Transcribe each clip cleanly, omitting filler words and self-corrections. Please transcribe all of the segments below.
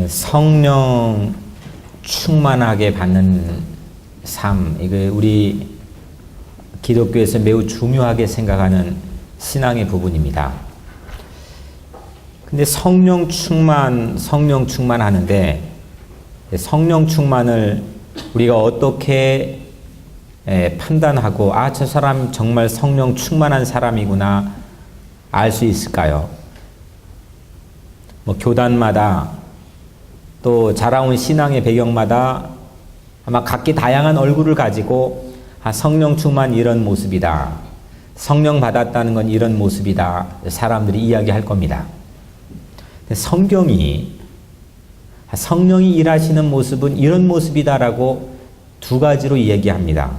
성령 충만하게 받는 삶, 이거 우리 기독교에서 매우 중요하게 생각하는 신앙의 부분입니다. 근데 성령 충만하는데 성령 충만을 우리가 어떻게 판단하고 저 사람 정말 성령 충만한 사람이구나 알 수 있을까요? 교단마다 또 자라온 신앙의 배경마다 아마 각기 다양한 얼굴을 가지고 성령 충만 이런 모습이다, 성령 받았다는 건 이런 모습이다, 사람들이 이야기할 겁니다. 성경이 성령이 일하시는 모습은 이런 모습이다라고 두 가지로 얘기합니다.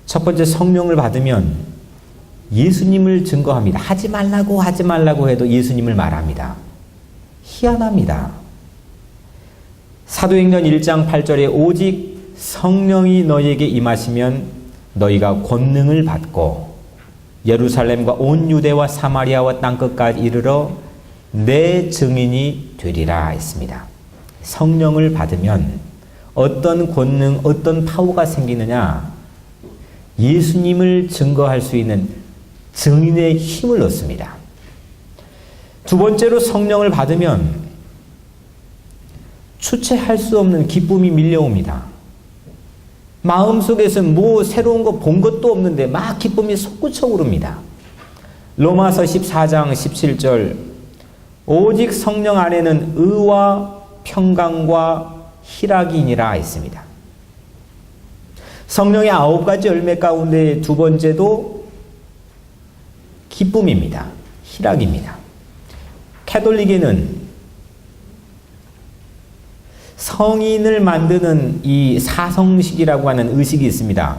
첫 번째, 성령을 받으면 예수님을 증거합니다. 하지 말라고 해도 예수님을 말합니다. 희한합니다. 사도행전 1장 8절에 오직 성령이 너희에게 임하시면 너희가 권능을 받고 예루살렘과 온 유대와 사마리아와 땅끝까지 이르러 내 증인이 되리라 했습니다. 성령을 받으면 어떤 권능, 어떤 파워가 생기느냐? 예수님을 증거할 수 있는 증인의 힘을 얻습니다. 두 번째로, 성령을 받으면 주체할 수 없는 기쁨이 밀려옵니다. 마음속에서 새로운 거 본 것도 없는데 막 기쁨이 솟구쳐 오릅니다. 로마서 14장 17절, 오직 성령 안에는 의와 평강과 희락이니라 했습니다. 성령의 9가지 열매 가운데 두 번째도 기쁨입니다. 희락입니다. 캐톨릭에는 성인을 만드는 이 사성식이라고 하는 의식이 있습니다.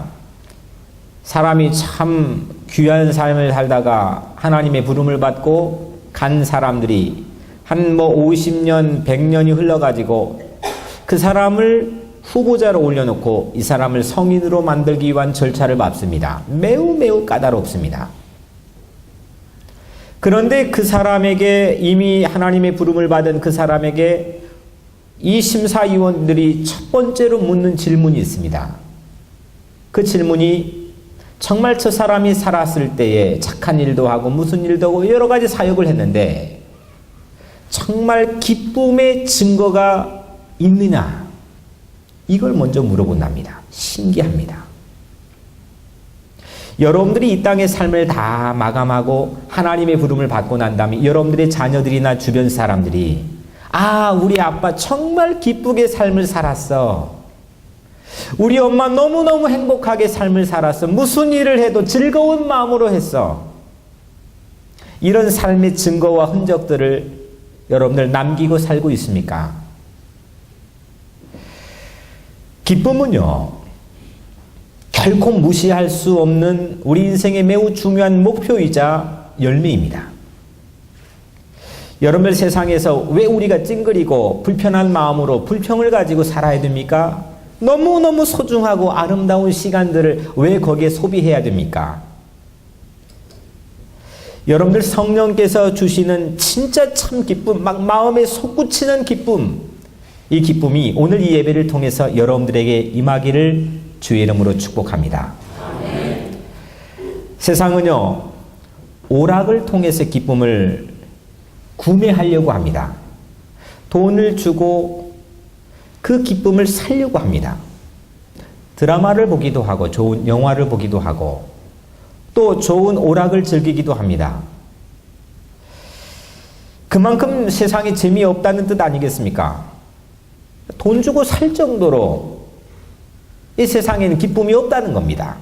사람이 참 귀한 삶을 살다가 하나님의 부름을 받고 간 사람들이 한 50년, 100년이 흘러가지고 그 사람을 후보자로 올려놓고 이 사람을 성인으로 만들기 위한 절차를 밟습니다. 매우 까다롭습니다. 그런데 그 사람에게, 이미 하나님의 부름을 받은 그 사람에게 이 심사위원들이 첫 번째로 묻는 질문이 있습니다. 그 질문이, 정말 저 사람이 살았을 때에 착한 일도 하고 무슨 일도 하고 여러 가지 사역을 했는데 정말 기쁨의 증거가 있느냐? 이걸 먼저 물어본답니다. 신기합니다. 여러분들이 이 땅의 삶을 다 마감하고 하나님의 부름을 받고 난 다음에 여러분들의 자녀들이나 주변 사람들이, 우리 아빠 정말 기쁘게 삶을 살았어. 우리 엄마 너무너무 행복하게 삶을 살았어. 무슨 일을 해도 즐거운 마음으로 했어. 이런 삶의 증거와 흔적들을 여러분들 남기고 살고 있습니까? 기쁨은요, 결코 무시할 수 없는 우리 인생의 매우 중요한 목표이자 열매입니다. 여러분들, 세상에서 왜 우리가 찡그리고 불편한 마음으로 불평을 가지고 살아야 됩니까? 너무너무 소중하고 아름다운 시간들을 왜 거기에 소비해야 됩니까? 여러분들, 성령께서 주시는 진짜 참 기쁨, 마음에 솟구치는 기쁨, 이 기쁨이 오늘 이 예배를 통해서 여러분들에게 임하기를 주의 이름으로 축복합니다. 아멘. 세상은요, 오락을 통해서 기쁨을 구매하려고 합니다. 돈을 주고 그 기쁨을 살려고 합니다. 드라마를 보기도 하고 좋은 영화를 보기도 하고 또 좋은 오락을 즐기기도 합니다. 그만큼 세상에 재미없다는 뜻 아니겠습니까? 돈 주고 살 정도로 이 세상에는 기쁨이 없다는 겁니다.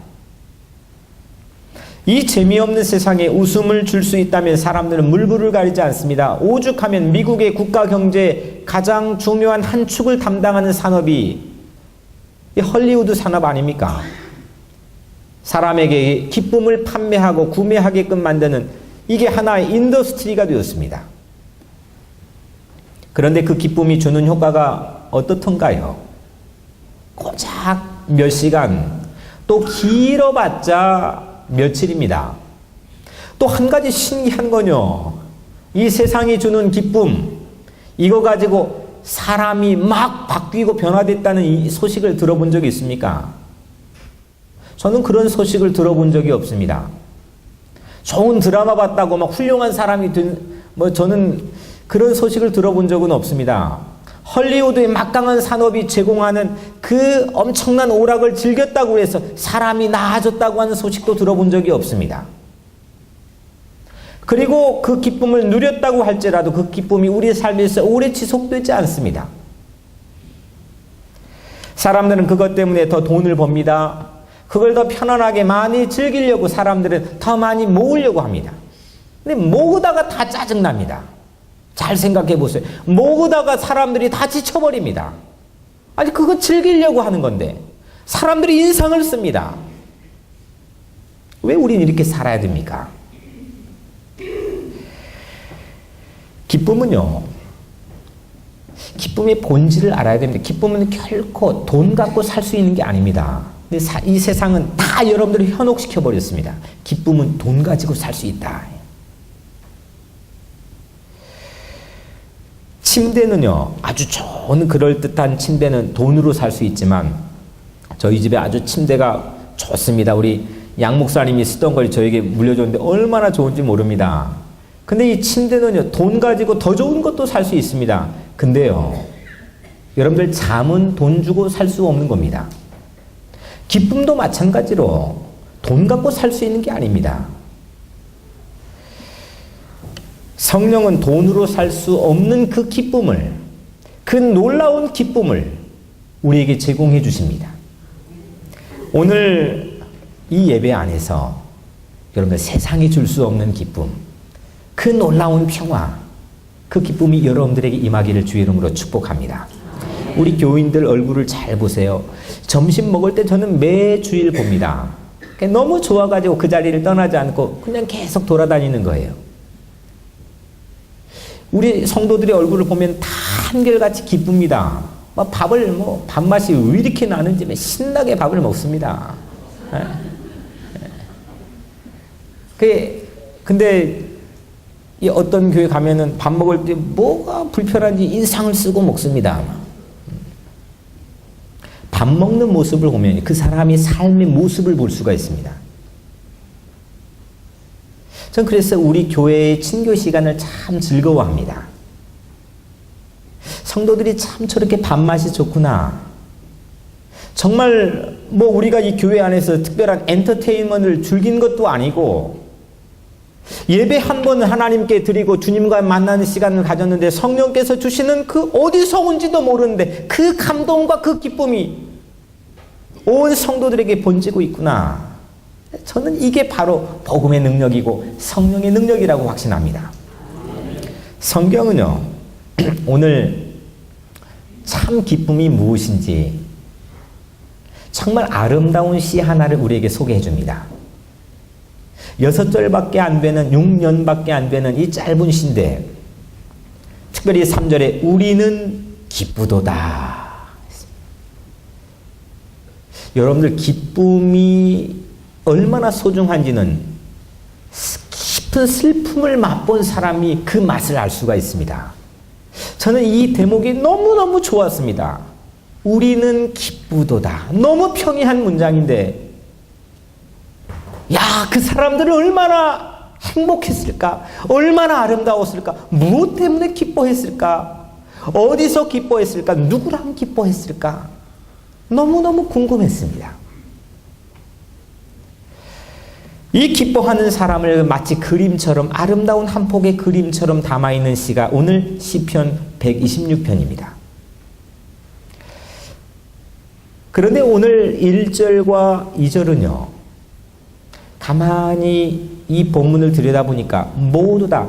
이 재미없는 세상에 웃음을 줄 수 있다면 사람들은 물불을 가리지 않습니다. 오죽하면 미국의 국가 경제의 가장 중요한 한 축을 담당하는 산업이 이 헐리우드 산업 아닙니까? 사람에게 기쁨을 판매하고 구매하게끔 만드는, 이게 하나의 인더스트리가 되었습니다. 그런데 그 기쁨이 주는 효과가 어떻던가요? 고작 몇 시간, 또 길어봤자 며칠입니다. 또 한 가지 신기한 건요, 이 세상이 주는 기쁨, 이거 가지고 사람이 막 바뀌고 변화됐다는 이 소식을 들어본 적이 있습니까? 저는 그런 소식을 들어본 적이 없습니다. 좋은 드라마 봤다고 막 훌륭한 사람이 저는 그런 소식을 들어본 적은 없습니다. 헐리우드의 막강한 산업이 제공하는 그 엄청난 오락을 즐겼다고 해서 사람이 나아졌다고 하는 소식도 들어본 적이 없습니다. 그리고 그 기쁨을 누렸다고 할지라도 그 기쁨이 우리의 삶에서 오래 지속되지 않습니다. 사람들은 그것 때문에 더 돈을 법니다. 그걸 더 편안하게 많이 즐기려고 사람들은 더 많이 모으려고 합니다. 근데 모으다가 다 짜증납니다. 잘 생각해 보세요. 모으다가 사람들이 다 지쳐버립니다. 아니 그거 즐기려고 하는 건데 사람들이 인상을 씁니다. 왜 우린 이렇게 살아야 됩니까? 기쁨은요, 기쁨의 본질을 알아야 됩니다. 기쁨은 결코 돈 갖고 살 수 있는 게 아닙니다. 근데 이 세상은 다 여러분들을 현혹시켜 버렸습니다. 기쁨은 돈 가지고 살 수 있다. 침대는요, 아주 좋은 그럴듯한 침대는 돈으로 살 수 있지만 저희 집에 아주 침대가 좋습니다. 우리 양 목사님이 쓰던 걸 저에게 물려줬는데 얼마나 좋은지 모릅니다. 근데 이 침대는요, 돈 가지고 더 좋은 것도 살 수 있습니다. 근데요, 여러분들 잠은 돈 주고 살 수 없는 겁니다. 기쁨도 마찬가지로 돈 갖고 살 수 있는 게 아닙니다. 성령은 돈으로 살 수 없는 그 기쁨을, 그 놀라운 기쁨을 우리에게 제공해 주십니다. 오늘 이 예배 안에서 여러분들 세상이 줄 수 없는 기쁨, 그 놀라운 평화, 그 기쁨이 여러분들에게 임하기를 주의 이름으로 축복합니다. 우리 교인들 얼굴을 잘 보세요. 점심 먹을 때 저는 매주일 봅니다. 너무 좋아가지고 그 자리를 떠나지 않고 그냥 계속 돌아다니는 거예요. 우리 성도들의 얼굴을 보면 다 한결같이 기쁩니다. 밥맛이 왜 이렇게 나는지 신나게 밥을 먹습니다. 근데 이 어떤 교회 가면은 밥 먹을 때 뭐가 불편한지 인상을 쓰고 먹습니다. 밥 먹는 모습을 보면 그 사람이 삶의 모습을 볼 수가 있습니다. 전 그래서 우리 교회의 친교 시간을 참 즐거워합니다. 성도들이 참 저렇게 밥맛이 좋구나. 정말 우리가 이 교회 안에서 특별한 엔터테인먼트를 즐긴 것도 아니고 예배 한 번 하나님께 드리고 주님과 만나는 시간을 가졌는데 성령께서 주시는 그 어디서 온지도 모르는데 그 감동과 그 기쁨이 온 성도들에게 번지고 있구나. 저는 이게 바로 복음의 능력이고 성령의 능력이라고 확신합니다. 성경은요, 오늘 참 기쁨이 무엇인지 정말 아름다운 시 하나를 우리에게 소개해 줍니다. 6절밖에 안 되는, 6년밖에 안 되는 이 짧은 시인데 특별히 3절에 우리는 기쁘도다. 여러분들 기쁨이 얼마나 소중한지는 깊은 슬픔을 맛본 사람이 그 맛을 알 수가 있습니다. 저는 이 대목이 너무너무 좋았습니다. 우리는 기쁘도다. 너무 평이한 문장인데 그 사람들은 얼마나 행복했을까? 얼마나 아름다웠을까? 무엇 때문에 기뻐했을까? 어디서 기뻐했을까? 누구랑 기뻐했을까? 너무너무 궁금했습니다. 이 기뻐하는 사람을 마치 그림처럼, 아름다운 한 폭의 그림처럼 담아있는 시가 오늘 시편 126편입니다. 그런데 오늘 1절과 2절은요, 가만히 이 본문을 들여다보니까 모두 다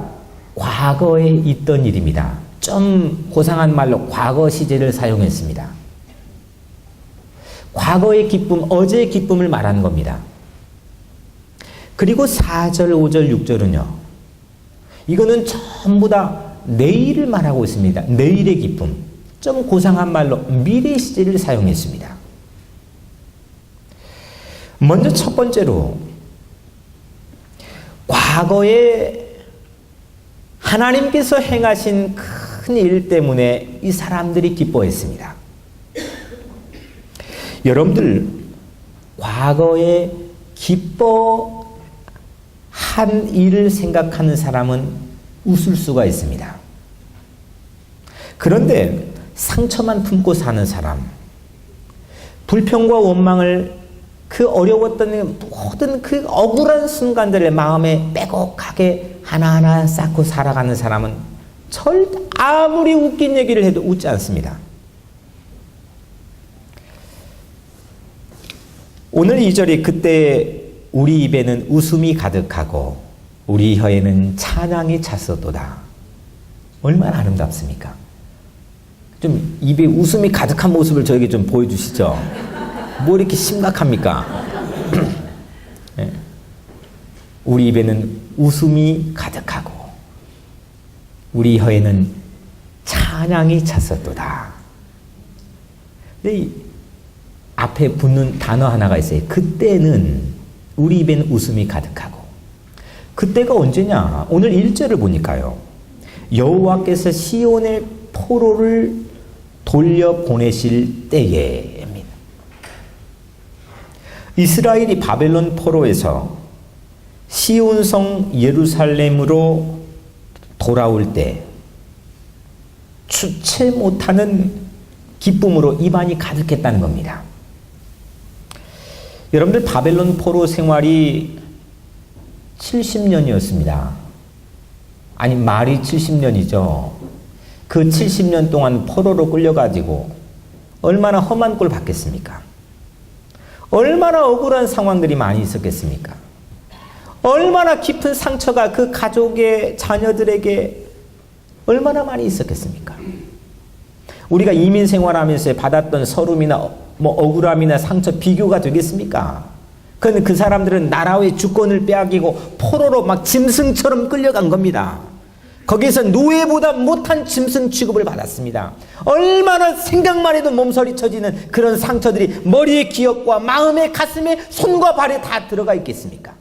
과거에 있던 일입니다. 좀 고상한 말로 과거 시제를 사용했습니다. 과거의 기쁨, 어제의 기쁨을 말하는 겁니다. 그리고 4절, 5절, 6절은요. 이거는 전부 다 내일을 말하고 있습니다. 내일의 기쁨. 좀 고상한 말로 미래 시제를 사용했습니다. 먼저 첫 번째로 과거에 하나님께서 행하신 큰 일 때문에 이 사람들이 기뻐했습니다. 여러분들, 과거에 기뻐한 일을 생각하는 사람은 웃을 수가 있습니다. 그런데 상처만 품고 사는 사람, 불평과 원망을 그 어려웠던 모든 그 억울한 순간들을 마음에 빼곡하게 하나하나 쌓고 살아가는 사람은 아무리 웃긴 얘기를 해도 웃지 않습니다. 오늘 이 절이 그때 우리 입에는 웃음이 가득하고 우리 혀에는 찬양이 찼었도다. 얼마나 아름답습니까? 좀 입에 웃음이 가득한 모습을 저에게 좀 보여주시죠. 뭐 이렇게 심각합니까? 네. 우리 입에는 웃음이 가득하고 우리 혀에는 찬양이 찼었도다. 근데 이 앞에 붙는 단어 하나가 있어요. 그때는 우리 입에는 웃음이 가득하고. 그때가 언제냐? 오늘 1절을 보니까요. 여호와께서 시온의 포로를 돌려보내실 때에입니다. 이스라엘이 바벨론 포로에서 시온성 예루살렘으로 돌아올 때 주체 못하는 기쁨으로 입안이 가득했다는 겁니다. 여러분들, 바벨론 포로 생활이 70년이었습니다. 아니, 말이 70년이죠. 그 70년 동안 포로로 끌려가지고 얼마나 험한 꼴 받겠습니까? 얼마나 억울한 상황들이 많이 있었겠습니까? 얼마나 깊은 상처가 그 가족의 자녀들에게 얼마나 많이 있었겠습니까? 우리가 이민 생활하면서 받았던 서름이나 억울함이나 상처 비교가 되겠습니까? 그런데 그 사람들은 나라의 주권을 빼앗기고 포로로 막 짐승처럼 끌려간 겁니다. 거기에서 노예보다 못한 짐승 취급을 받았습니다. 얼마나 생각만 해도 몸서리 쳐지는 그런 상처들이 머리의 기억과 마음의 가슴에 손과 발에 다 들어가 있겠습니까?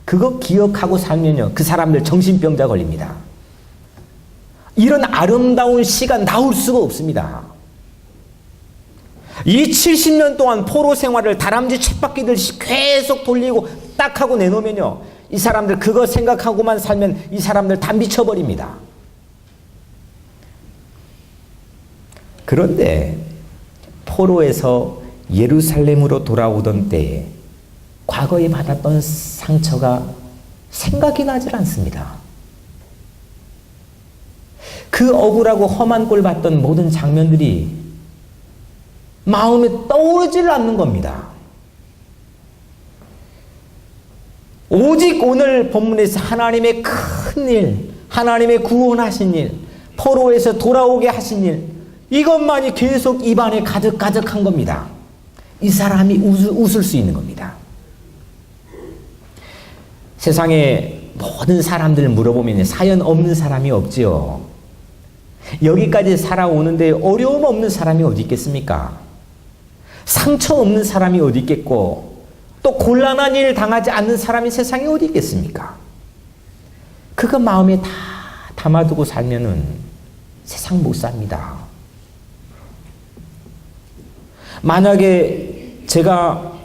그거 기억하고 살면요, 그 사람들 정신병자 걸립니다. 이런 아름다운 시가 나올 수가 없습니다. 이 70년 동안 포로 생활을 다람쥐 쳇바퀴들씩 계속 돌리고 딱 하고 내놓으면요, 이 사람들 그거 생각하고만 살면 이 사람들 다 미쳐버립니다. 그런데 포로에서 예루살렘으로 돌아오던 때에 과거에 받았던 상처가 생각이 나질 않습니다. 그 억울하고 험한 꼴 봤던 모든 장면들이 마음에 떠오르질 않는 겁니다. 오직 오늘 본문에서 하나님의 큰 일, 하나님의 구원하신 일, 포로에서 돌아오게 하신 일, 이것만이 계속 입안에 가득한 겁니다. 이 사람이 웃을 수 있는 겁니다. 세상에 모든 사람들을 물어보면 사연 없는 사람이 없지요. 여기까지 살아오는데 어려움 없는 사람이 어디 있겠습니까? 상처 없는 사람이 어디 있겠고, 또 곤란한 일을 당하지 않는 사람이 세상에 어디 있겠습니까? 그거 마음에 다 담아두고 살면은 세상 못 삽니다. 만약에 제가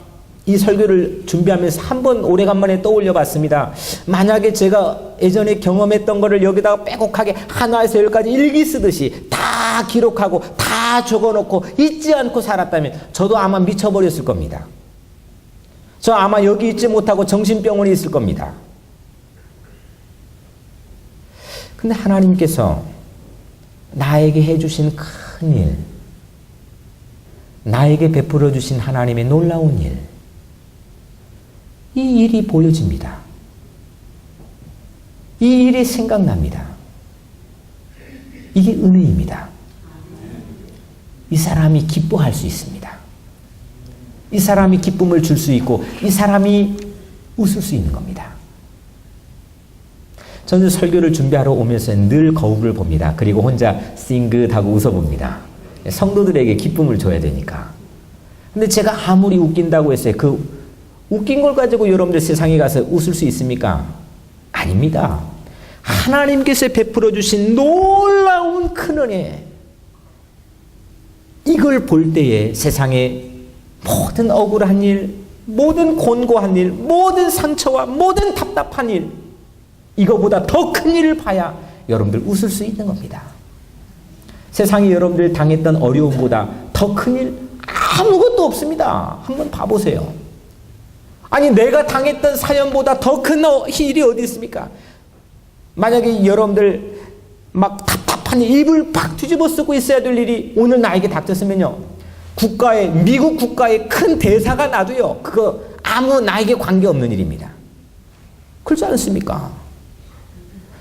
이 설교를 준비하면서 한번 오래간만에 떠올려 봤습니다. 만약에 제가 예전에 경험했던 거를 여기다가 빼곡하게 하나에서 열까지 일기 쓰듯이 다 기록하고 다 적어놓고 잊지 않고 살았다면 저도 아마 미쳐버렸을 겁니다. 저 아마 여기 있지 못하고 정신병원에 있을 겁니다. 근데 하나님께서 나에게 해주신 큰 일, 나에게 베풀어 주신 하나님의 놀라운 일, 이 일이 보여집니다. 이 일이 생각납니다. 이게 은혜입니다. 이 사람이 기뻐할 수 있습니다. 이 사람이 기쁨을 줄 수 있고 이 사람이 웃을 수 있는 겁니다. 저는 설교를 준비하러 오면서 늘 거울을 봅니다. 그리고 혼자 싱긋하고 웃어봅니다. 성도들에게 기쁨을 줘야 되니까. 근데 제가 아무리 웃긴다고 했어요. 그 웃긴 걸 가지고 여러분들 세상에 가서 웃을 수 있습니까? 아닙니다. 하나님께서 베풀어 주신 놀라운 큰 은혜, 이걸 볼 때에 세상의 모든 억울한 일, 모든 곤고한 일, 모든 상처와 모든 답답한 일, 이거보다 더 큰 일을 봐야 여러분들 웃을 수 있는 겁니다. 세상이 여러분들 당했던 어려움보다 더 큰 일 아무것도 없습니다. 한번 봐보세요. 아니, 내가 당했던 사연보다 더 큰 일이 어디 있습니까? 만약에 여러분들 막 답답한 일, 입을 팍 뒤집어 쓰고 있어야 될 일이 오늘 나에게 닥쳤으면요, 미국 국가의 큰 대사가 나도요, 그거 아무 나에게 관계없는 일입니다. 그렇지 않습니까?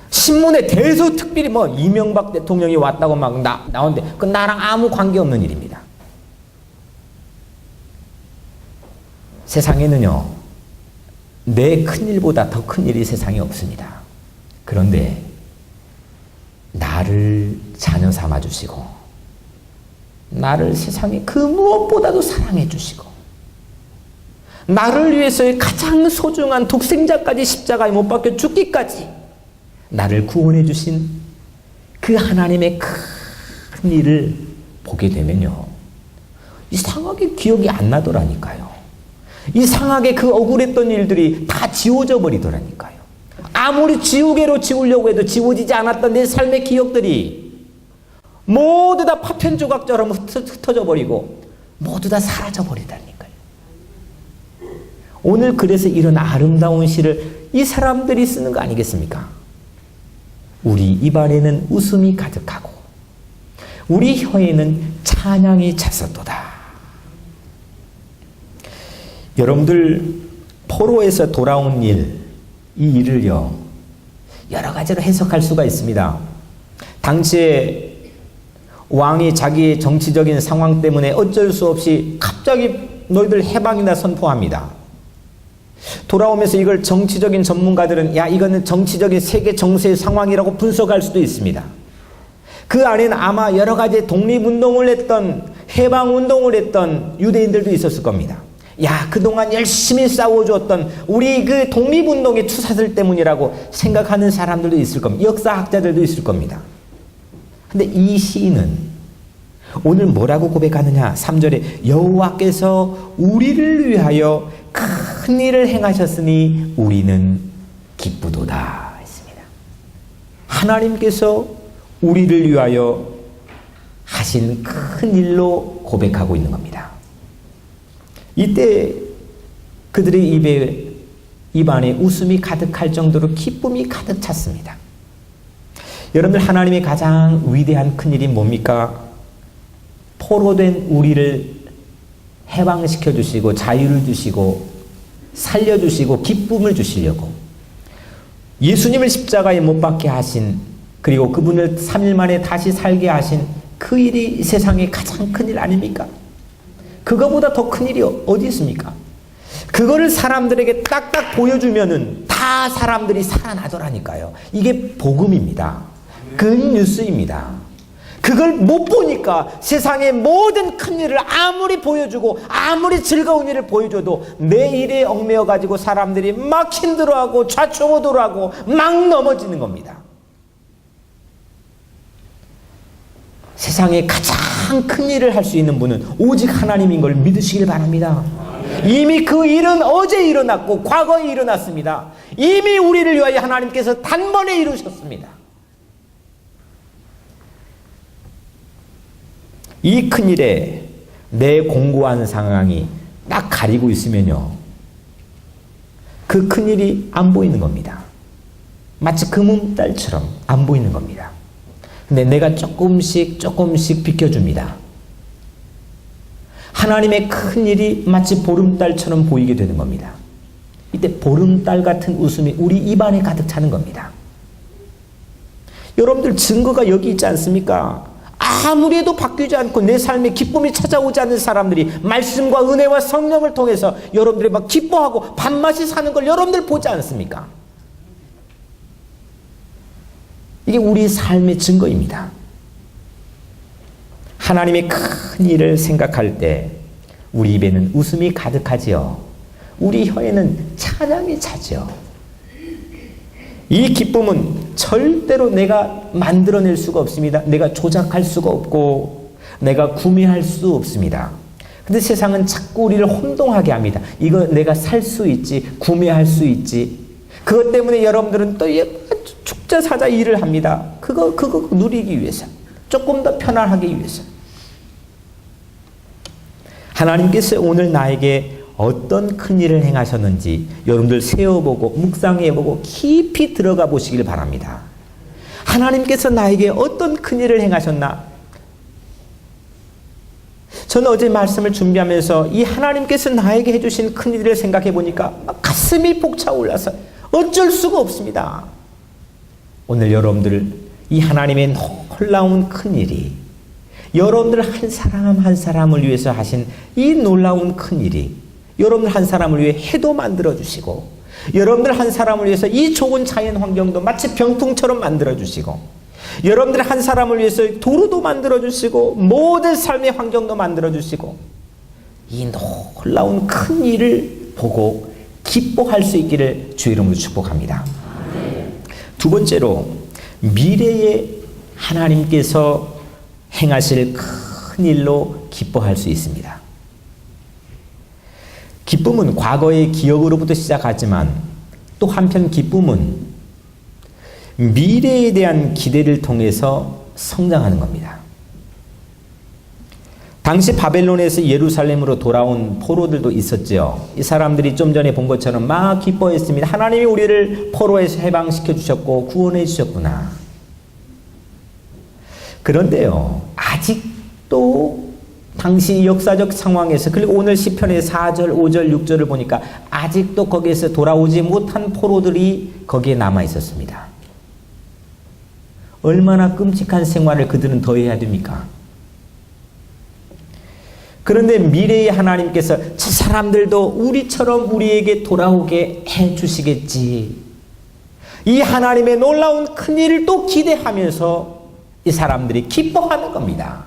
신문에 대서특필이 이명박 대통령이 왔다고 막 나오는데 그 나랑 아무 관계없는 일입니다. 세상에는요, 내 큰일보다 더 큰 일이 세상에 없습니다. 그런데 나를 자녀 삼아 주시고, 나를 세상에 그 무엇보다도 사랑해 주시고, 나를 위해서의 가장 소중한 독생자까지 십자가에 못 박혀 죽기까지 나를 구원해 주신 그 하나님의 큰 일을 보게 되면요, 이상하게 기억이 안 나더라니까요. 이상하게 그 억울했던 일들이 다 지워져 버리더라니까요. 아무리 지우개로 지우려고 해도 지워지지 않았던 내 삶의 기억들이 모두 다 파편 조각처럼 흩어져 버리고 모두 다 사라져 버리다니까요. 오늘 그래서 이런 아름다운 시를 이 사람들이 쓰는 거 아니겠습니까? 우리 입안에는 웃음이 가득하고 우리 혀에는 찬양이 찼었도다. 여러분들, 포로에서 돌아온 일, 이 일을요, 여러 가지로 해석할 수가 있습니다. 당시에 왕이 자기의 정치적인 상황 때문에 어쩔 수 없이 갑자기 너희들 해방이나 선포합니다. 돌아오면서 이걸 정치적인 전문가들은 야, 이거는 정치적인 세계 정세의 상황이라고 분석할 수도 있습니다. 그 안에는 아마 여러 가지 독립운동을 했던, 해방운동을 했던 유대인들도 있었을 겁니다. 야, 그동안 열심히 싸워주었던 우리 그 독립운동의 투사들 때문이라고 생각하는 사람들도 있을 겁니다. 역사학자들도 있을 겁니다. 근데 이 시인은 오늘 뭐라고 고백하느냐? 3절에 여호와께서 우리를 위하여 큰 일을 행하셨으니 우리는 기쁘도다 했습니다. 하나님께서 우리를 위하여 하신 큰 일로 고백하고 있는 겁니다. 이때 그들의 입안에 웃음이 가득할 정도로 기쁨이 가득 찼습니다. 여러분들, 하나님의 가장 위대한 큰일이 뭡니까? 포로된 우리를 해방시켜 주시고 자유를 주시고 살려주시고 기쁨을 주시려고 예수님을 십자가에 못 박게 하신, 그리고 그분을 3일 만에 다시 살게 하신 그 일이 세상의 가장 큰 일 아닙니까? 그거보다 더 큰 일이 어디 있습니까? 그거를 사람들에게 딱딱 보여주면은 다 사람들이 살아나더라니까요. 이게 복음입니다. 굿뉴스입니다. 그걸 못 보니까 세상의 모든 큰 일을 아무리 보여주고 아무리 즐거운 일을 보여줘도 내 일에 얽매여 가지고 사람들이 막 힘들어하고 좌충우돌하고 막 넘어지는 겁니다. 세상에 가장 큰 일을 할 수 있는 분은 오직 하나님인 걸 믿으시길 바랍니다. 이미 그 일은 어제 일어났고 과거에 일어났습니다. 이미 우리를 위하여 하나님께서 단번에 이루셨습니다. 이 큰 일에 내 공고한 상황이 딱 가리고 있으면요, 그 큰 일이 안 보이는 겁니다. 마치 금음달처럼 안 보이는 겁니다. 근데 내가 조금씩 비켜줍니다. 하나님의 큰 일이 마치 보름달처럼 보이게 되는 겁니다. 이때 보름달 같은 웃음이 우리 입안에 가득 차는 겁니다. 여러분들, 증거가 여기 있지 않습니까? 아무리 해도 바뀌지 않고 내 삶에 기쁨이 찾아오지 않는 사람들이 말씀과 은혜와 성령을 통해서 여러분들이 막 기뻐하고 밥맛이 사는 걸 여러분들 보지 않습니까? 이게 우리 삶의 증거입니다. 하나님의 큰 일을 생각할 때 우리 입에는 웃음이 가득하지요. 우리 혀에는 찬양이 차죠. 이 기쁨은 절대로 내가 만들어낼 수가 없습니다. 내가 조작할 수가 없고 내가 구매할 수 없습니다. 근데 세상은 자꾸 우리를 혼동하게 합니다. 이거 내가 살 수 있지, 구매할 수 있지. 그것 때문에 여러분들은 또 축제 사자 일을 합니다. 그거 누리기 위해서, 조금 더 편안하기 위해서. 하나님께서 오늘 나에게 어떤 큰 일을 행하셨는지 여러분들 세어보고 묵상해보고 깊이 들어가 보시길 바랍니다. 하나님께서 나에게 어떤 큰 일을 행하셨나? 저는 어제 말씀을 준비하면서 이 하나님께서 나에게 해주신 큰 일을 생각해 보니까 가슴이 벅차올라서 어쩔 수가 없습니다. 오늘 여러분들 이 하나님의 놀라운 큰 일이, 여러분들 한 사람 한 사람을 위해서 하신 이 놀라운 큰 일이 여러분들 한 사람을 위해 해도 만들어주시고, 여러분들 한 사람을 위해서 이 좋은 자연 환경도 마치 병풍처럼 만들어주시고, 여러분들 한 사람을 위해서 도로도 만들어주시고, 모든 삶의 환경도 만들어주시고, 이 놀라운 큰 일을 보고 기뻐할 수 있기를 주의 이름으로 축복합니다. 두 번째로, 미래에 하나님께서 행하실 큰 일로 기뻐할 수 있습니다. 기쁨은 과거의 기억으로부터 시작하지만 또 한편 기쁨은 미래에 대한 기대를 통해서 성장하는 겁니다. 당시 바벨론에서 예루살렘으로 돌아온 포로들도 있었죠. 이 사람들이 좀 전에 본 것처럼 막 기뻐했습니다. 하나님이 우리를 포로에서 해방시켜 주셨고 구원해 주셨구나. 그런데요, 아직도 당시 역사적 상황에서, 그리고 오늘 시편의 4절, 5절, 6절을 보니까 아직도 거기에서 돌아오지 못한 포로들이 거기에 남아 있었습니다. 얼마나 끔찍한 생활을 그들은 더 해야 됩니까? 그런데 미래의 하나님께서 저 사람들도 우리처럼 우리에게 돌아오게 해 주시겠지. 이 하나님의 놀라운 큰 일을 또 기대하면서 이 사람들이 기뻐하는 겁니다.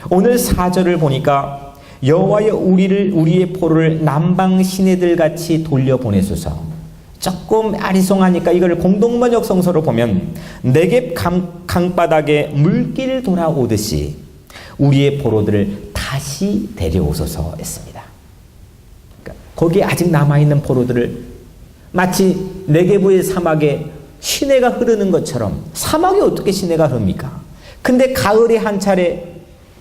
오늘 4절을 보니까 여호와여 우리의 포로를 남방 시내들 같이 돌려보내소서. 조금 아리송하니까 이걸 공동번역 성서로 보면 네겝 강바닥에 물길 돌아오듯이 우리의 포로들을 다시 데려오소서 했습니다. 그러니까 거기에 아직 남아있는 포로들을 마치 네겝의 사막에 시내가 흐르는 것처럼, 사막에 어떻게 시내가 흐릅니까? 근데 가을에 한 차례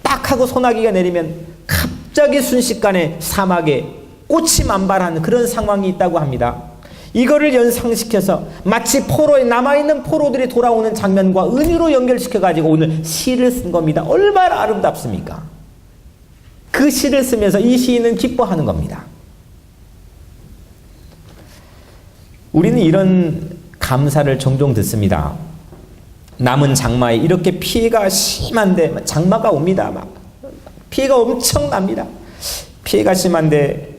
딱 하고 소나기가 내리면 갑자기 순식간에 사막에 꽃이 만발하는 그런 상황이 있다고 합니다. 이거를 연상시켜서 마치 포로에 남아있는 포로들이 돌아오는 장면과 은유로 연결시켜가지고 오늘 시를 쓴 겁니다. 얼마나 아름답습니까? 그 시를 쓰면서 이 시인은 기뻐하는 겁니다. 우리는 이런 감사를 종종 듣습니다. 남은 장마에 이렇게 피해가 심한데, 장마가 옵니다. 막 피해가 엄청납니다. 피해가 심한데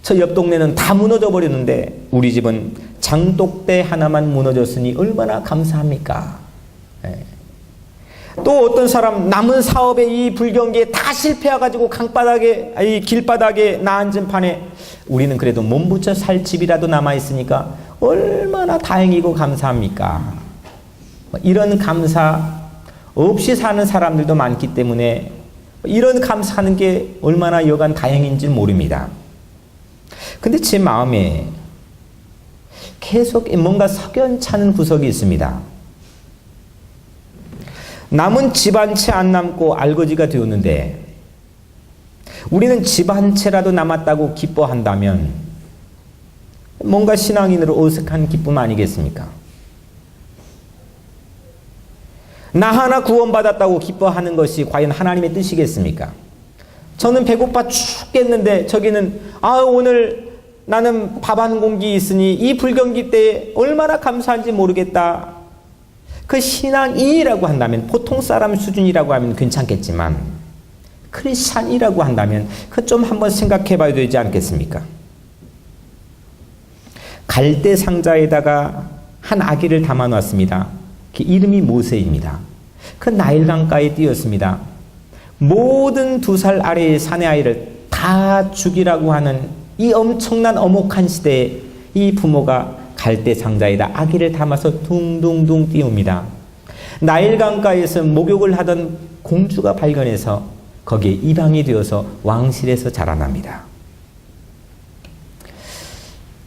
저 옆 동네는 다 무너져 버렸는데 우리 집은 장독대 하나만 무너졌으니 얼마나 감사합니까? 또 어떤 사람 남은 사업에 이 불경기에 다 실패해가지고 강바닥에, 이 길바닥에 나앉은 판에 우리는 그래도 몸부쳐 살 집이라도 남아있으니까 얼마나 다행이고 감사합니까? 이런 감사 없이 사는 사람들도 많기 때문에 이런 감사하는 게 얼마나 여간 다행인지 모릅니다. 근데 제 마음에 계속 뭔가 석연찮은 구석이 있습니다. 남은 집 한 채 안 남고 알거지가 되었는데 우리는 집 한 채라도 남았다고 기뻐한다면 뭔가 신앙인으로 어색한 기쁨 아니겠습니까? 나 하나 구원받았다고 기뻐하는 것이 과연 하나님의 뜻이겠습니까? 저는 배고파 죽겠는데 저기는 오늘 나는 밥 한 공기 있으니 이 불경기 때에 얼마나 감사한지 모르겠다. 그 신앙인이라고 한다면, 보통 사람 수준이라고 하면 괜찮겠지만 크리스찬이라고 한다면 그 좀 한번 생각해 봐야 되지 않겠습니까? 갈대 상자에다가 한 아기를 담아 놨습니다. 그 이름이 모세입니다. 그 나일강가에 띄었습니다. 모든 2살 아래의 사내 아이를 다 죽이라고 하는 이 엄청난 엄혹한 시대에 이 부모가 갈대 상자에다 아기를 담아서 둥둥둥 띄웁니다. 나일강가에서 목욕을 하던 공주가 발견해서 거기에 입양이 되어서 왕실에서 자라납니다.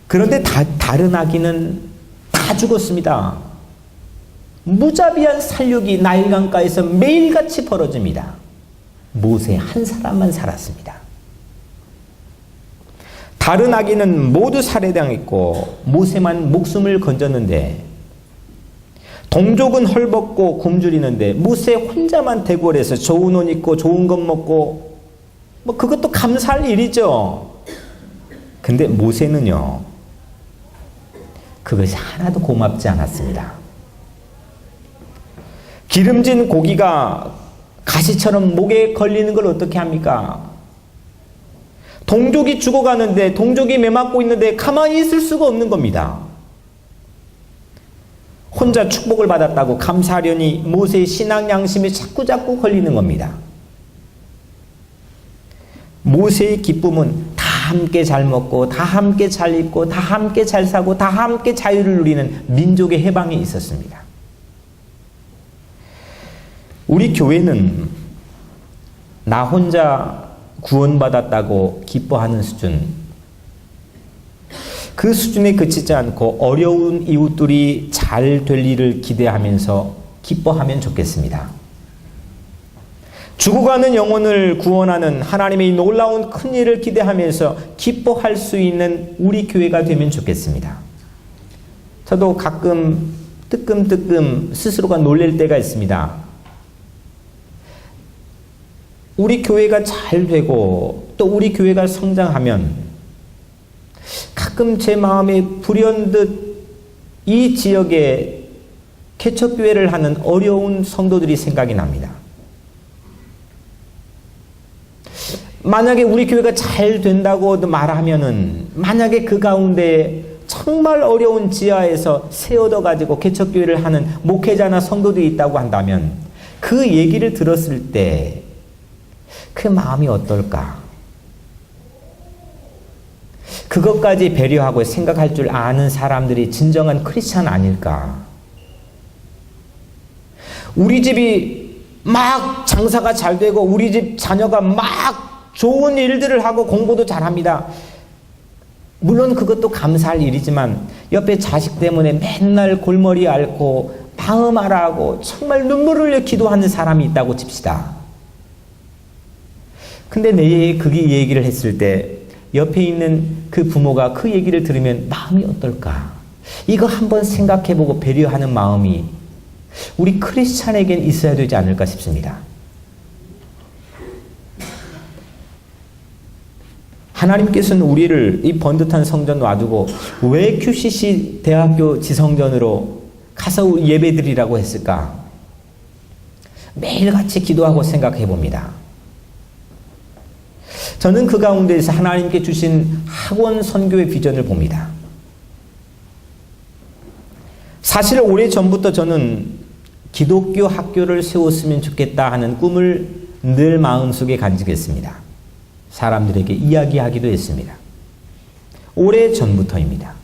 그런데 다른 아기는 다 죽었습니다. 무자비한 살육이 나일강가에서 매일같이 벌어집니다. 모세 한 사람만 살았습니다. 다른 아기는 모두 살해당했고 모세만 목숨을 건졌는데, 동족은 헐벗고 굶주리는데 모세 혼자만 대궐에서 좋은 옷 입고 좋은 것 먹고, 그것도 감사할 일이죠. 근데 모세는요, 그것이 하나도 고맙지 않았습니다. 기름진 고기가 가시처럼 목에 걸리는 걸 어떻게 합니까? 동족이 죽어가는데, 동족이 매맞고 있는데 가만히 있을 수가 없는 겁니다. 혼자 축복을 받았다고 감사하려니 모세의 신앙 양심이 자꾸자꾸 걸리는 겁니다. 모세의 기쁨은 다 함께 잘 먹고, 다 함께 잘 입고, 다 함께 잘 사고, 다 함께 자유를 누리는 민족의 해방에 있었습니다. 우리 교회는 나 혼자 구원받았다고 기뻐하는 수준, 그 수준에 그치지 않고 어려운 이웃들이 잘 될 일을 기대하면서 기뻐하면 좋겠습니다. 죽어가는 영혼을 구원하는 하나님의 놀라운 큰 일을 기대하면서 기뻐할 수 있는 우리 교회가 되면 좋겠습니다. 저도 가끔 뜨끔뜨끔 스스로가 놀랄 때가 있습니다. 우리 교회가 잘 되고 또 우리 교회가 성장하면 가끔 제 마음에 불현듯 이 지역에 개척교회를 하는 어려운 성도들이 생각이 납니다. 만약에 우리 교회가 잘 된다고 말하면은, 만약에 그 가운데 정말 어려운 지하에서 새 얻어가지고 개척교회를 하는 목회자나 성도들이 있다고 한다면, 그 얘기를 들었을 때 그 마음이 어떨까? 그것까지 배려하고 생각할 줄 아는 사람들이 진정한 크리스찬 아닐까? 우리 집이 막 장사가 잘 되고 우리 집 자녀가 막 좋은 일들을 하고 공부도 잘합니다. 물론 그것도 감사할 일이지만 옆에 자식 때문에 맨날 골머리 앓고 마음 앓아하고 정말 눈물을 흘려 기도하는 사람이 있다고 칩시다. 근데 내 그 얘기를 했을 때 옆에 있는 그 부모가 그 얘기를 들으면 마음이 어떨까? 이거 한번 생각해보고 배려하는 마음이 우리 크리스찬에겐 있어야 되지 않을까 싶습니다. 하나님께서는 우리를 이 번듯한 성전 놔두고 왜 QCC 대학교 지성전으로 가서 예배드리라고 했을까? 매일같이 기도하고 생각해 봅니다. 저는 그 가운데에서 하나님께 주신 학원 선교의 비전을 봅니다. 사실 오래전부터 저는 기독교 학교를 세웠으면 좋겠다 하는 꿈을 늘 마음속에 간직했습니다. 사람들에게 이야기하기도 했습니다. 오래전부터입니다.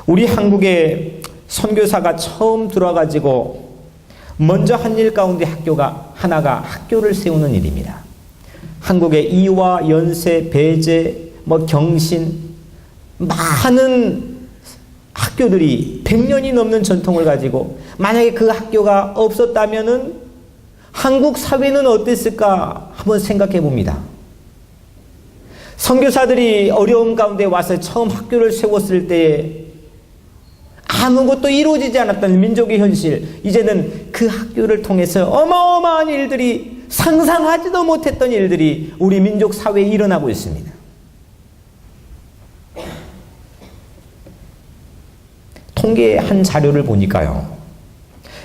우리 한국에 선교사가 처음 들어와가지고 먼저 한 일 가운데 하나가 학교를 세우는 일입니다. 한국의 이화, 연세, 배제, 경신, 많은 학교들이 100년이 넘는 전통을 가지고 만약에 그 학교가 없었다면은 한국 사회는 어땠을까 한번 생각해 봅니다. 선교사들이 어려움 가운데 와서 처음 학교를 세웠을 때 아무것도 이루어지지 않았던 민족의 현실, 이제는 그 학교를 통해서 어마어마한 일들이, 상상하지도 못했던 일들이 우리 민족 사회에 일어나고 있습니다. 통계 한 자료를 보니까요,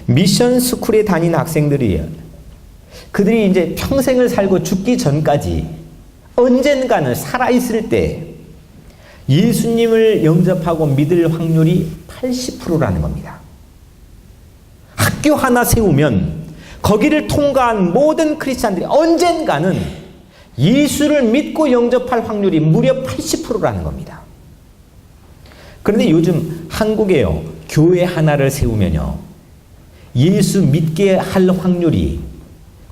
미션 스쿨에 다니는 학생들이 그들이 이제 평생을 살고 죽기 전까지 언젠가는 살아있을 때 예수님을 영접하고 믿을 확률이 80%라는 겁니다. 학교 하나 세우면 거기를 통과한 모든 크리스찬들이 언젠가는 예수를 믿고 영접할 확률이 무려 80%라는 겁니다. 그런데 요즘 한국에요, 교회 하나를 세우면요, 예수 믿게 할 확률이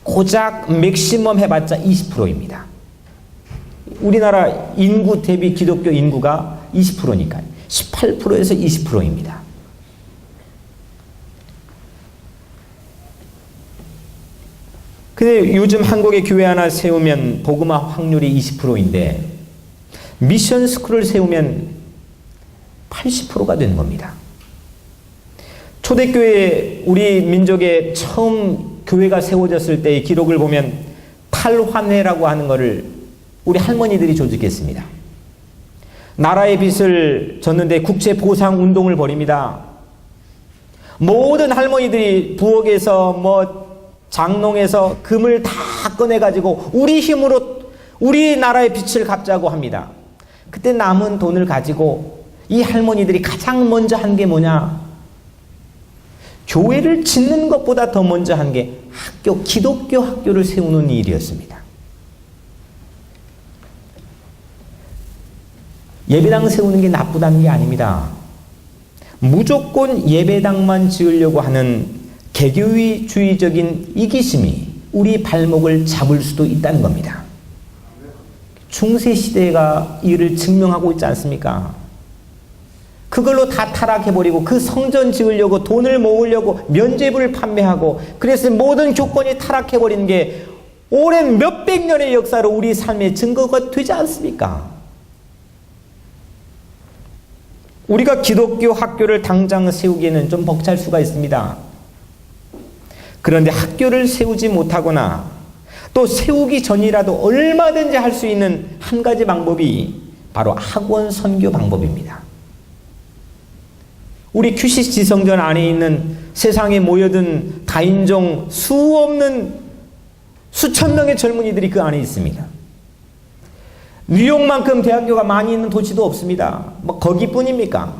고작 맥시멈 해봤자 20%입니다. 우리나라 인구 대비 기독교 인구가 20%니까요. 18%에서 20%입니다. 근데 요즘 한국에 교회 하나 세우면 복음화 확률이 20%인데 미션 스쿨을 세우면 80%가 되는 겁니다. 초대교회 우리 민족에 처음 교회가 세워졌을 때의 기록을 보면 탈환회라고 하는 것을 우리 할머니들이 조직했습니다. 나라의 빚을 졌는데 국제 보상 운동을 벌입니다. 모든 할머니들이 부엌에서 장롱에서 금을 다 꺼내가지고 우리 힘으로 우리나라의 빚을 갚자고 합니다. 그때 남은 돈을 가지고 이 할머니들이 가장 먼저 한 게 뭐냐? 교회를 짓는 것보다 더 먼저 한 게 기독교 학교를 세우는 일이었습니다. 예배당 세우는 게 나쁘다는 게 아닙니다. 무조건 예배당만 지으려고 하는 개교주의적인 이기심이 우리 발목을 잡을 수도 있다는 겁니다. 중세시대가 이를 증명하고 있지 않습니까? 그걸로 다 타락해버리고 그 성전 지으려고 돈을 모으려고 면죄부를 판매하고 그래서 모든 교권이 타락해버리는 게 오랜 몇백 년의 역사로 우리 삶의 증거가 되지 않습니까? 우리가 기독교 학교를 당장 세우기에는 좀 벅찰 수가 있습니다. 그런데 학교를 세우지 못하거나 또 세우기 전이라도 얼마든지 할 수 있는 한 가지 방법이 바로 학원 선교 방법입니다. 우리 큐시스 지성전 안에 있는 세상에 모여든 다인종 수천 명의 젊은이들이 그 안에 있습니다. 뉴욕만큼 대학교가 많이 있는 도시도 없습니다. 거기뿐입니까?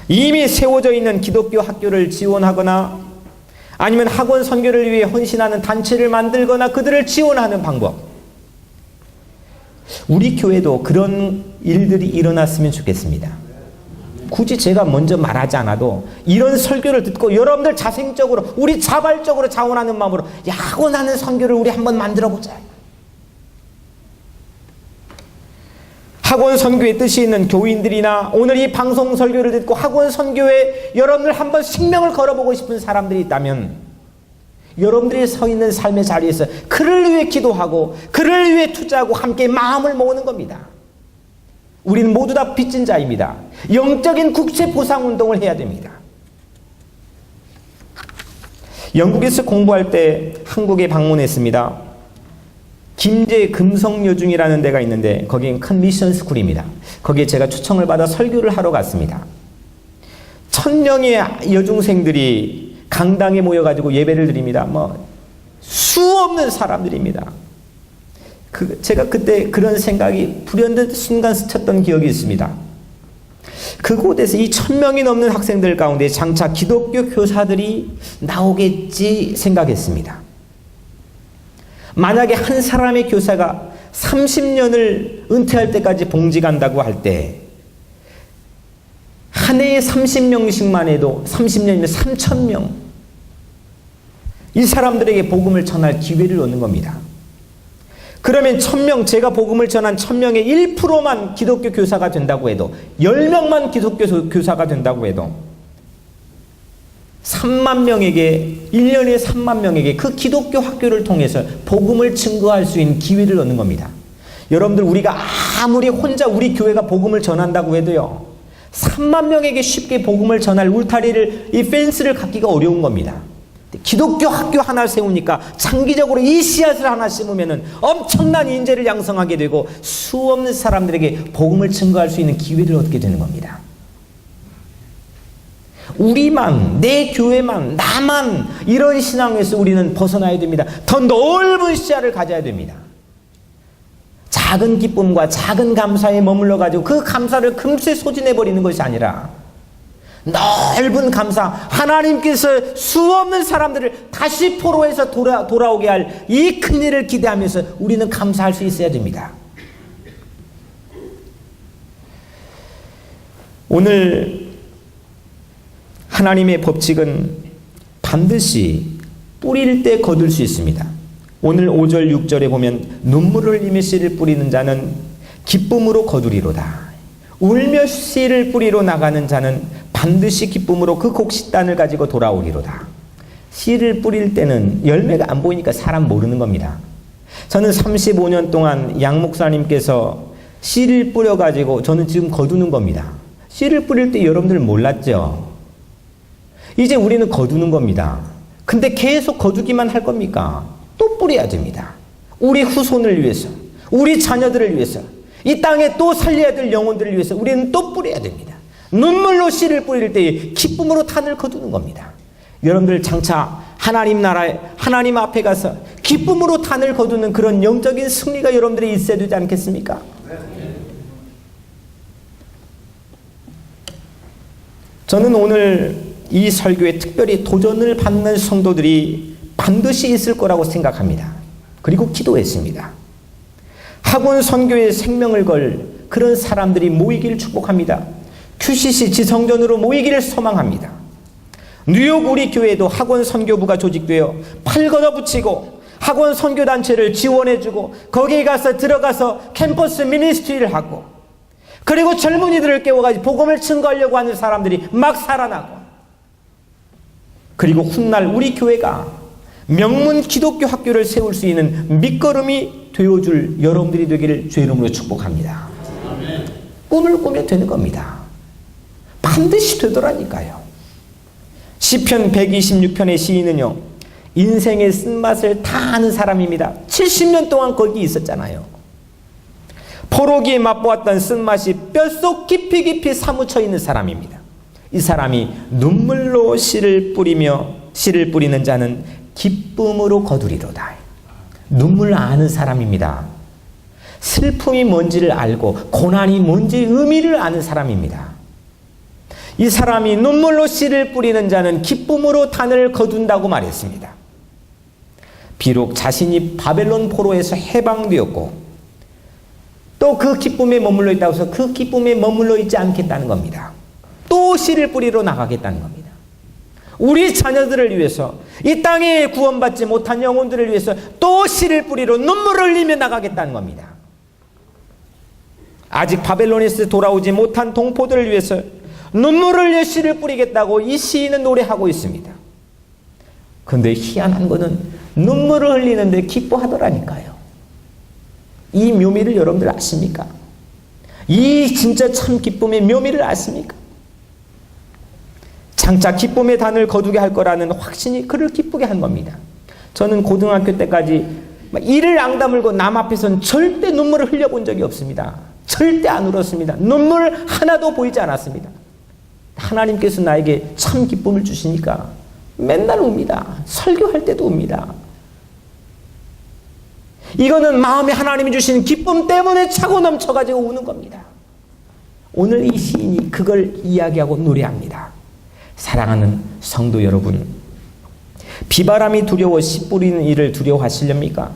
이미 세워져 있는 기독교 학교를 지원하거나 아니면 학원 선교를 위해 헌신하는 단체를 만들거나 그들을 지원하는 방법. 우리 교회도 그런 일들이 일어났으면 좋겠습니다. 굳이 제가 먼저 말하지 않아도 이런 설교를 듣고 여러분들 자생적으로 우리 자발적으로 자원하는 마음으로 학원하는 선교를 우리 한번 만들어보자. 학원 선교의 뜻이 있는 교인들이나 오늘 이 방송 설교를 듣고 학원 선교에 여러분들 한번 생명을 걸어보고 싶은 사람들이 있다면 여러분들이 서 있는 삶의 자리에서 그를 위해 기도하고 그를 위해 투자하고 함께 마음을 모으는 겁니다. 우리는 모두 다 빚진 자입니다. 영적인 국제 보상 운동을 해야 됩니다. 영국에서 공부할 때 한국에 방문했습니다. 김제 금성여중이라는 데가 있는데 거기는 큰 미션 스쿨입니다. 거기에 제가 초청을 받아 설교를 하러 갔습니다. 1000명의 여중생들이 강당에 모여가지고 예배를 드립니다. 수없는 사람들입니다. 제가 그때 그런 생각이 불현듯 순간 스쳤던 기억이 있습니다. 그곳에서 이 1000명이 넘는 학생들 가운데 장차 기독교 교사들이 나오겠지 생각했습니다. 만약에 한 사람의 교사가 30년을 은퇴할 때까지 봉직한다고 할 때 한 해에 30명씩만 해도 30년이면 3000명 이 사람들에게 복음을 전할 기회를 얻는 겁니다. 그러면 1000명, 제가 복음을 전한 1000명의 1%만 기독교 교사가 된다고 해도 10명만 기독교 교사가 된다고 해도 3만 명에게 1년에 3만 명에게 그 기독교 학교를 통해서 복음을 증거할 수 있는 기회를 얻는 겁니다. 여러분들 우리가 아무리 혼자 우리 교회가 복음을 전한다고 해도요 3만 명에게 쉽게 복음을 전할 울타리를 이 펜스를 갖기가 어려운 겁니다. 기독교 학교 하나 세우니까 장기적으로 이 씨앗을 하나 심으면 엄청난 인재를 양성하게 되고 수없는 사람들에게 복음을 증거할 수 있는 기회를 얻게 되는 겁니다. 우리만, 내 교회만, 나만 이런 신앙에서 우리는 벗어나야 됩니다. 더 넓은 시야를 가져야 됩니다. 작은 기쁨과 작은 감사에 머물러 가지고 그 감사를 금세 소진해버리는 것이 아니라 넓은 감사, 하나님께서 수없는 사람들을 다시 포로에서 돌아오게 할 이 큰 일을 기대하면서 우리는 감사할 수 있어야 됩니다. 오늘 하나님의 법칙은 반드시 뿌릴 때 거둘 수 있습니다. 오늘 5절 6절에 보면 눈물을 흘리며 씨를 뿌리는 자는 기쁨으로 거두리로다. 울며 씨를 뿌리러 나가는 자는 반드시 기쁨으로 그 곡식단을 가지고 돌아오리로다. 씨를 뿌릴 때는 열매가 안 보이니까 사람 모르는 겁니다. 저는 35년 동안 양 목사님께서 씨를 뿌려가지고 저는 지금 거두는 겁니다. 씨를 뿌릴 때 여러분들 몰랐죠? 이제 우리는 거두는 겁니다. 근데 계속 거두기만 할 겁니까? 또 뿌려야 됩니다. 우리 후손을 위해서, 우리 자녀들을 위해서, 이 땅에 또 살려야 될 영혼들을 위해서 우리는 또 뿌려야 됩니다. 눈물로 씨를 뿌릴 때 기쁨으로 탄을 거두는 겁니다. 여러분들 장차 하나님 나라에, 하나님 앞에 가서 기쁨으로 탄을 거두는 그런 영적인 승리가 여러분들이 있어야 되지 않겠습니까? 저는 오늘 이 설교에 특별히 도전을 받는 성도들이 반드시 있을 거라고 생각합니다. 그리고 기도했습니다. 학원 선교에 생명을 걸 그런 사람들이 모이기를 축복합니다. QCC 지성전으로 모이기를 소망합니다. 뉴욕 우리 교회도 학원 선교부가 조직되어 팔 걷어붙이고 학원 선교단체를 지원해주고 거기에 가서 들어가서 캠퍼스 미니스트리를 하고 그리고 젊은이들을 깨워가지고 복음을 증거하려고 하는 사람들이 막 살아나고 그리고 훗날 우리 교회가 명문 기독교 학교를 세울 수 있는 밑거름이 되어줄 여러분들이 되기를 주의 이름으로 축복합니다. 꿈을 꾸면 되는 겁니다. 반드시 되더라니까요. 시편 126편의 시인은요, 인생의 쓴맛을 다 아는 사람입니다. 70년 동안 거기 있었잖아요. 포로기에 맛보았던 쓴맛이 뼛속 깊이 사무쳐 있는 사람입니다. 이 사람이 눈물로 씨를 뿌리는 자는 기쁨으로 거두리로다. 눈물 아는 사람입니다. 슬픔이 뭔지를 알고 고난이 뭔지 의미를 아는 사람입니다. 이 사람이 눈물로 씨를 뿌리는 자는 기쁨으로 단을 거둔다고 말했습니다. 비록 자신이 바벨론 포로에서 해방되었고 또 그 기쁨에 머물러 있다고 해서 그 기쁨에 머물러 있지 않겠다는 겁니다. 또 씨를 뿌리러 나가겠다는 겁니다. 우리 자녀들을 위해서 이 땅에 구원받지 못한 영혼들을 위해서 또 씨를 뿌리러 눈물을 흘리며 나가겠다는 겁니다. 아직 바벨론에서 돌아오지 못한 동포들을 위해서 눈물을 흘려 씨를 뿌리겠다고 이 시인은 노래하고 있습니다. 그런데 희한한 거는 눈물을 흘리는데 기뻐하더라니까요. 이 묘미를 여러분들 아십니까? 이 진짜 참 기쁨의 묘미를 아십니까? 장차 기쁨의 단을 거두게 할 거라는 확신이 그를 기쁘게 한 겁니다. 저는 고등학교 때까지 이를 앙다물고 남 앞에서는 절대 눈물을 흘려본 적이 없습니다. 절대 안 울었습니다. 눈물 하나도 보이지 않았습니다. 하나님께서 나에게 참 기쁨을 주시니까 맨날 웁니다. 설교할 때도 웁니다. 이거는 마음에 하나님이 주신 기쁨 때문에 차고 넘쳐가지고 우는 겁니다. 오늘 이 시인이 그걸 이야기하고 노래합니다. 사랑하는 성도 여러분, 비바람이 두려워 씨 뿌리는 일을 두려워하시렵니까?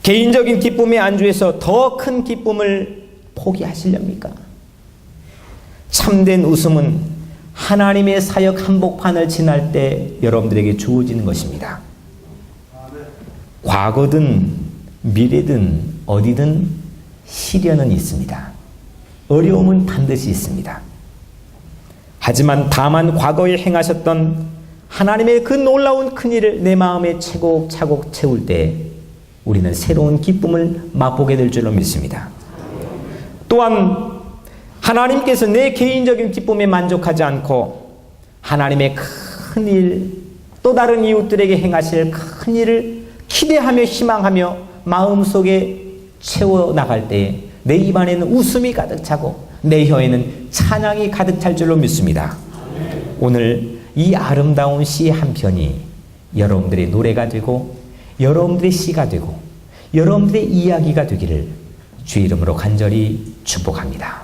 개인적인 기쁨에 안주해서 더 큰 기쁨을 포기하시렵니까? 참된 웃음은 하나님의 사역 한복판을 지날 때 여러분들에게 주어지는 것입니다. 과거든 미래든 어디든 시련은 있습니다. 어려움은 반드시 있습니다. 하지만 다만 과거에 행하셨던 하나님의 그 놀라운 큰일을 내 마음에 차곡차곡 채울 때 우리는 새로운 기쁨을 맛보게 될 줄로 믿습니다. 또한 하나님께서 내 개인적인 기쁨에 만족하지 않고 하나님의 큰일, 또 다른 이웃들에게 행하실 큰일을 기대하며 희망하며 마음속에 채워나갈 때 내 입안에는 웃음이 가득 차고 내 혀에는 찬양이 가득 찰 줄로 믿습니다. 오늘 이 아름다운 시 한 편이 여러분들의 노래가 되고 여러분들의 시가 되고 여러분들의 이야기가 되기를 주의 이름으로 간절히 축복합니다.